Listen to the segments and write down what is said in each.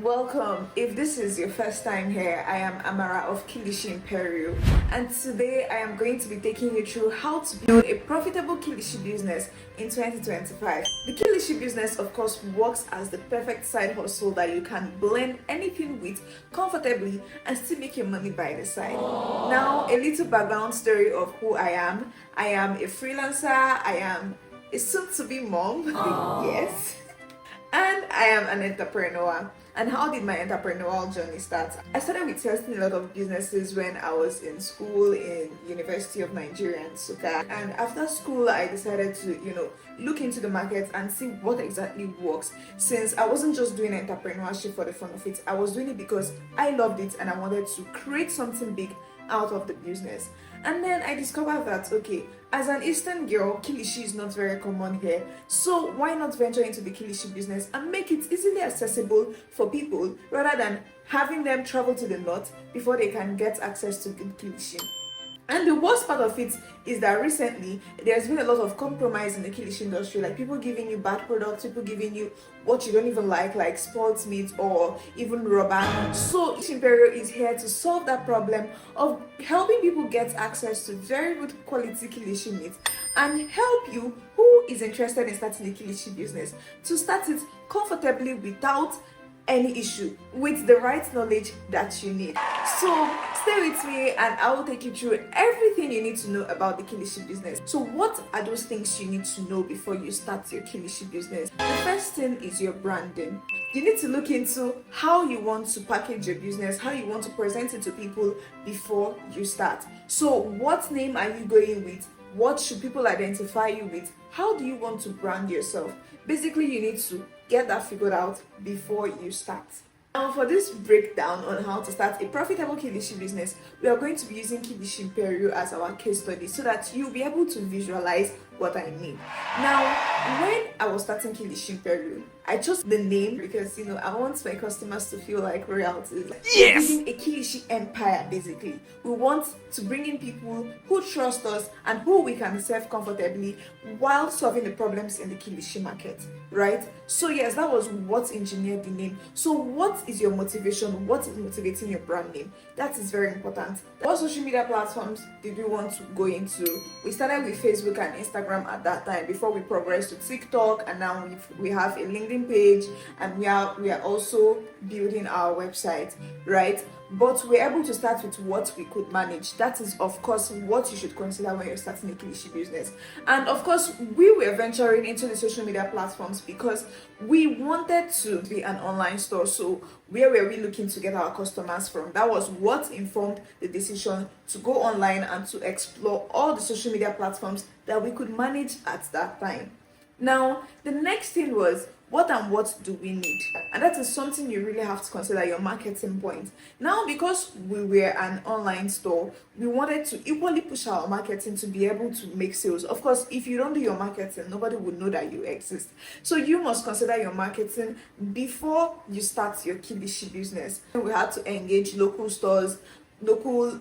Welcome. If this is your first time here, I am Amara of Kilishi Imperio, and today I am going to be taking you through how to build a profitable Kilishi business in 2025. The Kilishi business, of course, works as the perfect side hustle that you can blend anything with comfortably and still make your money by the side. Now, a little background story of who I am. I am a freelancer. I am a soon-to-be mom. Yes. And I am an entrepreneur. And how did my entrepreneurial journey start? I started with testing a lot of businesses when I was in school in University of Nigeria in Nsukka. And after school, I decided to, look into the market and see what exactly works. Since I wasn't just doing entrepreneurship for the fun of it, I was doing it because I loved it and I wanted to create something big out of the business. And then I discovered that, okay, as an Eastern girl, Kilishi is not very common here. So why not venture into the Kilishi business and make it easily accessible for people rather than having them travel to the north before they can get access to good Kilishi. And the worst part of it is that recently there's been a lot of compromise in the Kilishi industry, like people giving you bad products, people giving you what you don't even like sports meat or even rubber. So Kilishi Imperio is here to solve that problem of helping people get access to very good quality Kilishi meat and help you who is interested in starting a Kilishi business to start it comfortably without any issue, with the right knowledge that you need. So stay with me and I will take you through everything you need to know about the Kilishi business. So what are those things you need to know before you start your Kilishi business? The first thing is your branding. You need to look into how you want to package your business, how you want to present it to people before you start. So what name are you going with? What should people identify you with? How do you want to brand yourself? Basically, you need to get that figured out before you start. Now, for this breakdown on how to start a profitable Kilishi business, we are going to be using Kilishi Imperio as our case study so that you'll be able to visualize what I mean. Now, when I was starting Kilishi Imperio, I chose the name because I want my customers to feel like royalty. Yes! We're building a Kilishi empire, basically. We want to bring in people who trust us and who we can serve comfortably while solving the problems in the Kilishi market, right? So yes, that was what engineered the name. So what is your motivation? What is motivating your brand name? That is very important. What social media platforms did we want to go into? We started with Facebook and Instagram at that time before we progressed to TikTok, and now we have a LinkedIn page, and we are also building our website, right? But we're able to start with what we could manage. That is, of course, what you should consider when you're starting a Kilishi business. And of course, we were venturing into the social media platforms because we wanted to be an online store. So where were we looking to get our customers from? That was what informed the decision to go online and to explore all the social media platforms that we could manage at that time. Now, the next thing was, what do we need? And that is something you really have to consider, your marketing point. Now, because we were an online store, we wanted to equally push our marketing to be able to make sales. Of course, if you don't do your marketing, nobody would know that you exist. So you must consider your marketing before you start your Kilishi business. We had to engage local stores, local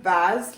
bars,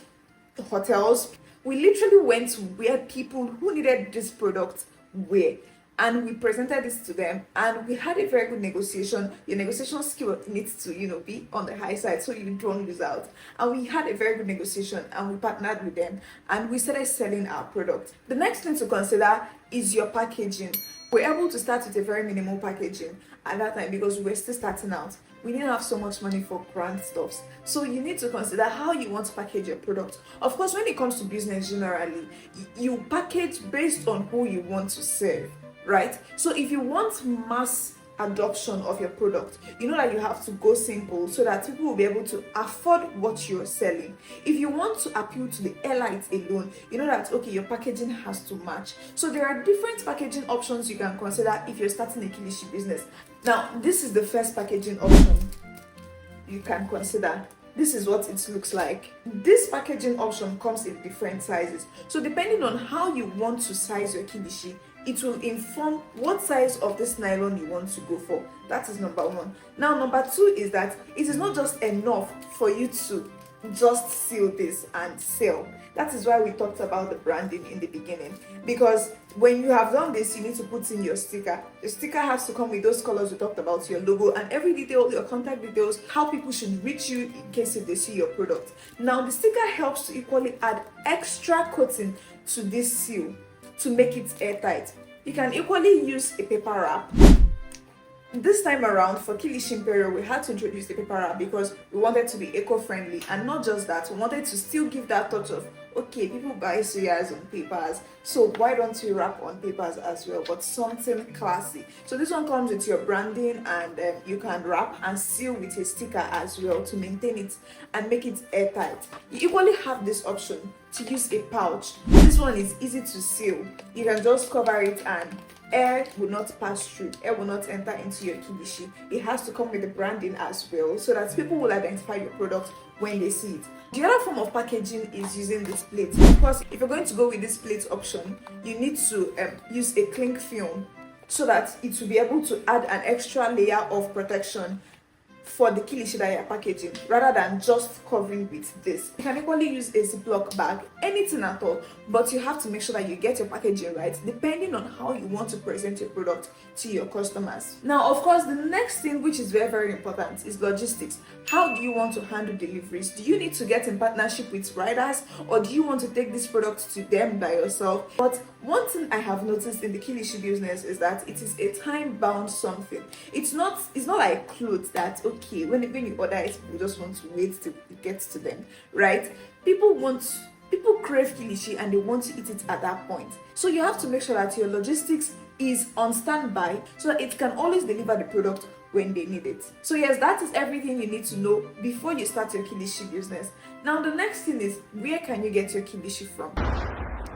hotels. We literally went to where people who needed this product were, and we presented this to them, and we had a very good negotiation. Your negotiation skill needs to be on the high side so you don't lose out. And we had a very good negotiation, and we partnered with them and we started selling our product. The next thing to consider is your packaging. We're able to start with a very minimal packaging at that time because we're still starting out. We didn't have so much money for brand stuffs. So you need to consider how you want to package your product. Of course, when it comes to business generally, you package based on who you want to serve, right? So if you want mass adoption of your product, you know that you have to go simple so that people will be able to afford what you're selling. If you want to appeal to the elites alone, you know that, okay, your packaging has to match. So there are different packaging options you can consider if you're starting a Kilishi business. Now, this is the first packaging option you can consider. This is what it looks like. This packaging option comes in different sizes. So depending on how you want to size your Kilishi, it will inform what size of this nylon you want to go for. That is number one. Now, number two is that it is not just enough for you to just seal this and sell. That is why we talked about the branding in the beginning, because when you have done this, you need to put in your sticker. The sticker has to come with those colors we talked about, your logo and every detail, your contact details, how people should reach you in case if they see your product. Now the sticker helps to equally add extra coating to this seal to make it airtight. You can equally use a paper wrap. This time around for Kilishi Imperio, we had to introduce the paper wrap because we wanted to be eco-friendly, and not just that, we wanted to still give that touch of, okay, people buy suyas on papers, so why don't we wrap on papers as well, but something classy. So this one comes with your branding, and you can wrap and seal with a sticker as well to maintain it and make it airtight. You equally have this option to use a pouch. This one is easy to seal. You can just cover it and air will not pass through, air will not enter into your kilishi. It has to come with the branding as well, so that people will identify your product when they see it. The other form of packaging is using this plate. Of course, if you're going to go with this plate option, you need to use a cling film so that it will be able to add an extra layer of protection for the kilishi that you're packaging, rather than just covering with this. You can equally use a Ziploc bag, anything at all, but you have to make sure that you get your packaging right, depending on how you want to present your product to your customers. Now, of course, the next thing, which is very, very important, is logistics. How do you want to handle deliveries? Do you need to get in partnership with riders, or do you want to take this product to them by yourself? But one thing I have noticed in the kilishi business is that it is a time-bound something. It's not like clothes that, okay, when you order it, you just want to wait till it gets to them, right? People crave kilishi and they want to eat it at that point. So you have to make sure that your logistics is on standby so that it can always deliver the product when they need it. So yes, that is everything you need to know before you start your kilishi business. Now the next thing is, where can you get your kilishi from?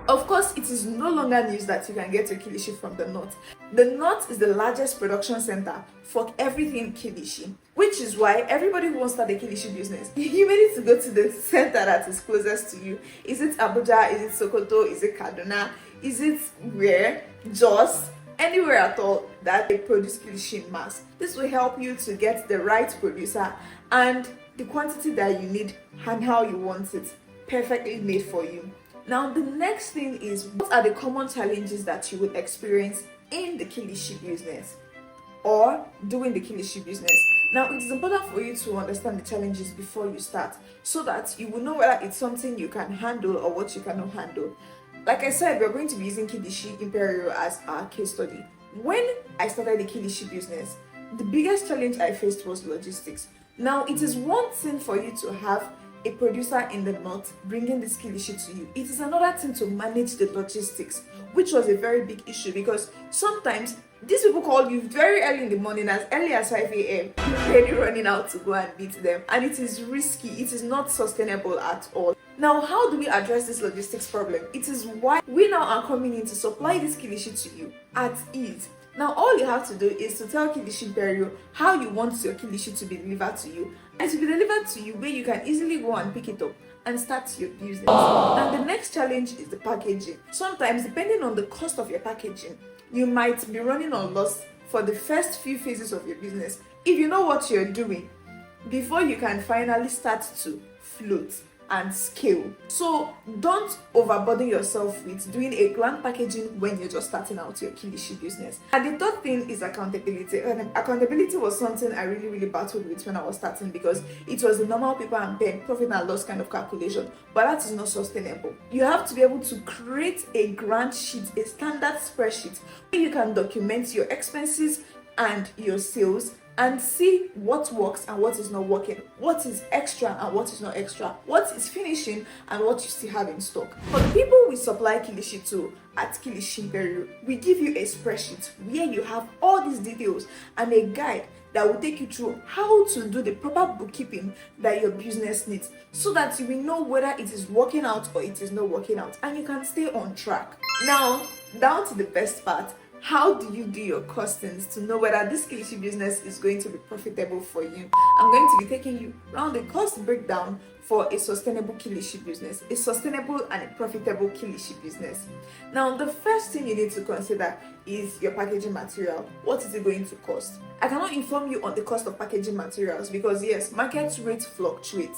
Of course, it is no longer news that you can get your kilishi from the north. The north is the largest production center for everything kilishi, which is why everybody who wants to start a kilishi business, you may need to go to the center that is closest to you. Is it Abuja? Is it Sokoto? Is it Kaduna? Is it where? Jos? Anywhere at all that they produce kilishi in mass. This will help you to get the right producer and the quantity that you need and how you want it, perfectly made for you. Now the next thing is, what are the common challenges that you will experience in the kilishi business or doing the kilishi business? Now it is important for you to understand the challenges before you start, so that you will know whether it's something you can handle or what you cannot handle. Like I said, we're going to be using Kilishi Imperio as our case study. When I started the kilishi business, the biggest challenge I faced was logistics. Now it is one thing for you to have a producer in the north bringing this kilishi to you. It is another thing to manage the logistics, which was a very big issue, because sometimes these people call you very early in the morning, as early as 5 a.m. You're already running out to go and meet them, and it is risky. It is not sustainable at all. Now, how do we address this logistics problem? It is why we now are coming in to supply this kilishi to you at ease. Now, all you have to do is to tell Kilishi Imperio how you want your kilishi to be delivered to you, and to be delivered to you where you can easily go and pick it up and start your business. Now, the next challenge is the packaging. Sometimes, depending on the cost of your packaging, you might be running on loss for the first few phases of your business if you know what you're doing before you can finally start to float and scale. So don't overburden yourself with doing a grand packaging when you're just starting out your kilishi business. And the third thing is accountability. And accountability was something I really battled with when I was starting, because it was the normal paper and pen, profit and loss kind of calculation, but that is not sustainable. You have to be able to create a grand sheet, a standard spreadsheet where you can document your expenses and your sales and see what works and what is not working, what is extra and what is not extra, what is finishing and what you still have in stock. For the people we supply kilishi to at Kilishi Imperio, we give you a spreadsheet where you have all these details and a guide that will take you through how to do the proper bookkeeping that your business needs, so that you will know whether it is working out or it is not working out, and you can stay on track. Now, down to the best part. How do you do your costings to know whether this kilishi business is going to be profitable for you? I'm going to be taking you around the cost breakdown for a sustainable kilishi business, a sustainable and a profitable kilishi business. Now, the first thing you need to consider is your packaging material. What is it going to cost? I cannot inform you on the cost of packaging materials because yes, market rates fluctuate.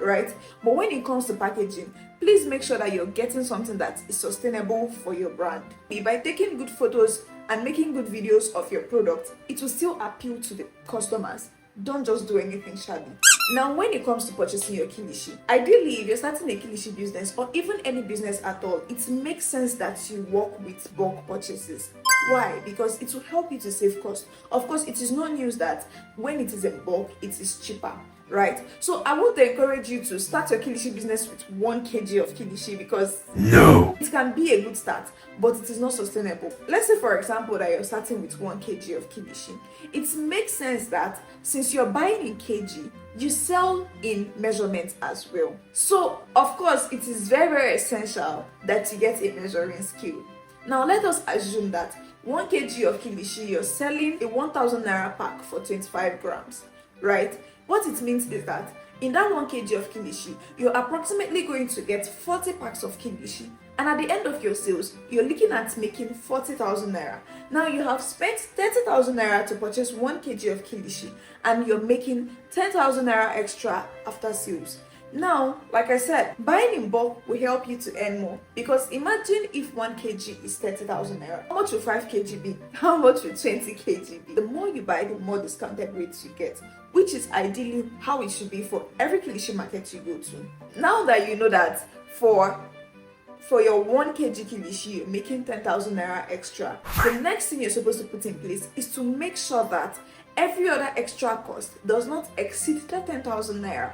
right? But when it comes to packaging, please make sure that you're getting something that is sustainable for your brand. By taking good photos and making good videos of your product, it will still appeal to the customers. Don't just do anything shabby. Now, when it comes to purchasing your kilishi, ideally, if you're starting a kilishi business or even any business at all, it makes sense that you work with bulk purchases. Why? Because it will help you to save cost. Of course, it is no news that when it is in bulk, it is cheaper, right? So I would encourage you to start your kilishi business with 1 kg of kilishi, because no, it can be a good start, but it is not sustainable. Let's say, for example, that you're starting with 1 kg of kilishi. It makes sense that since you're buying in kg, you sell in measurements as well. So of course, it is very, very essential that you get a measuring scale. Now let us assume that 1 kg of kilishi, you're selling a 1,000 naira pack for 25 grams, right? What it means is that in that 1 kg of kilishi, you're approximately going to get 40 packs of kilishi. And at the end of your sales, you're looking at making 40,000 naira. Now you have spent 30,000 naira to purchase 1 kg of kilishi, and you're making 10,000 naira extra after sales. Now, like I said, buying in bulk will help you to earn more, because imagine if 1 kg is 30,000 naira. How much will 5 kg be? How much will 20 kg be? The more you buy, the more discounted rates you get, which is ideally how it should be for every kilishi market you go to. Now that you know that for your 1 kg kilishi, you're making 10,000 naira extra, the next thing you're supposed to put in place is to make sure that every other extra cost does not exceed that 10,000 naira.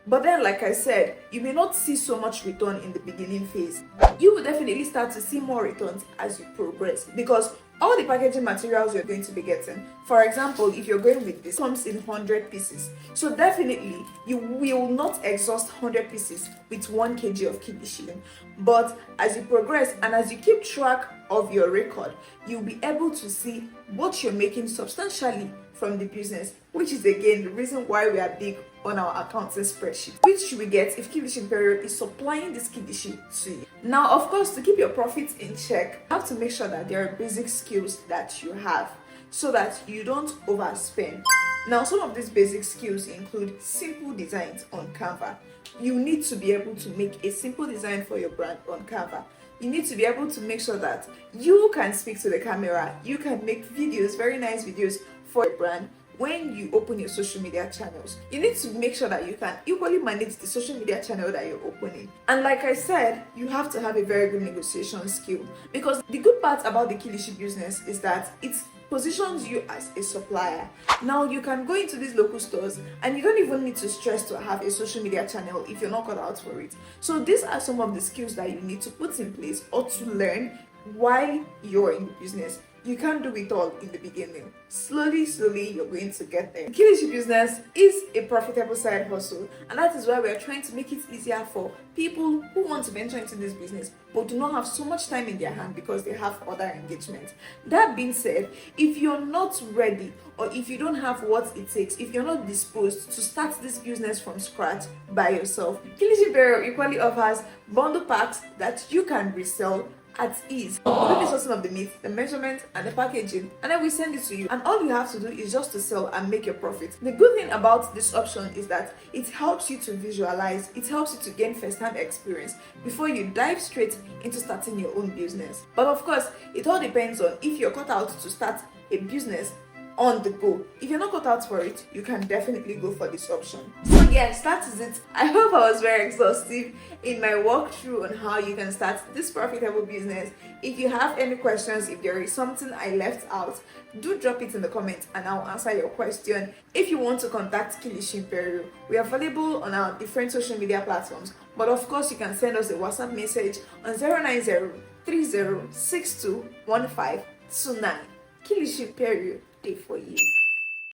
But then, like I said, you may not see so much return in the beginning phase. You will definitely start to see more returns as you progress, because all the packaging materials you're going to be getting, for example, if you're going with this, comes in 100 pieces. So definitely, you will not exhaust 100 pieces with 1 kg of kilishi. But as you progress and as you keep track of your record, you'll be able to see what you're making substantially from the business, which is again the reason why we are big on our accounting spreadsheet, which we get if Kilishi Imperio is supplying this kilishi to you. Now, of course, to keep your profits in check, you have to make sure that there are basic skills that you have so that you don't overspend. Now, some of these basic skills include simple designs on Canva. You need to be able to make a simple design for your brand on Canva. You need to be able to make sure that you can speak to the camera, you can make videos, very nice videos for your brand. When you open your social media channels, you need to make sure that you can equally manage the social media channel that you're opening. And like I said, you have to have a very good negotiation skill, because the good part about the kilishi business is that it positions you as a supplier. Now you can go into these local stores and you don't even need to stress to have a social media channel if you're not cut out for it. So these are some of the skills that you need to put in place or to learn while you're in the business. You can't do it all in the beginning. Slowly, you're going to get there. Kilishi business is a profitable side hustle, and that is why we're trying to make it easier for people who want to venture into this business but do not have so much time in their hand because they have other engagements. That being said, if you're not ready or if you don't have what it takes, if you're not disposed to start this business from scratch by yourself, Kilishi Imperio equally offers bundle packs that you can resell at ease. We do the sourcing of the meat, the measurement, and the packaging, and then we send it to you. And all you have to do is just to sell and make your profit. The good thing about this option is that it helps you to visualize, it helps you to gain first-hand experience before you dive straight into starting your own business. But of course, it all depends on if you're cut out to start a business on the go. If you're not cut out for it, you can definitely go for this option. So yes, that is it. I hope I was very exhaustive in my walkthrough on how you can start this profitable business. If you have any questions, if there is something I left out, do drop it in the comments and I'll answer your question. If you want to contact Kilishi Imperio, we are available on our different social media platforms, but of course you can send us a WhatsApp message on 090-3062-1529. Kilishi Imperio, day for you.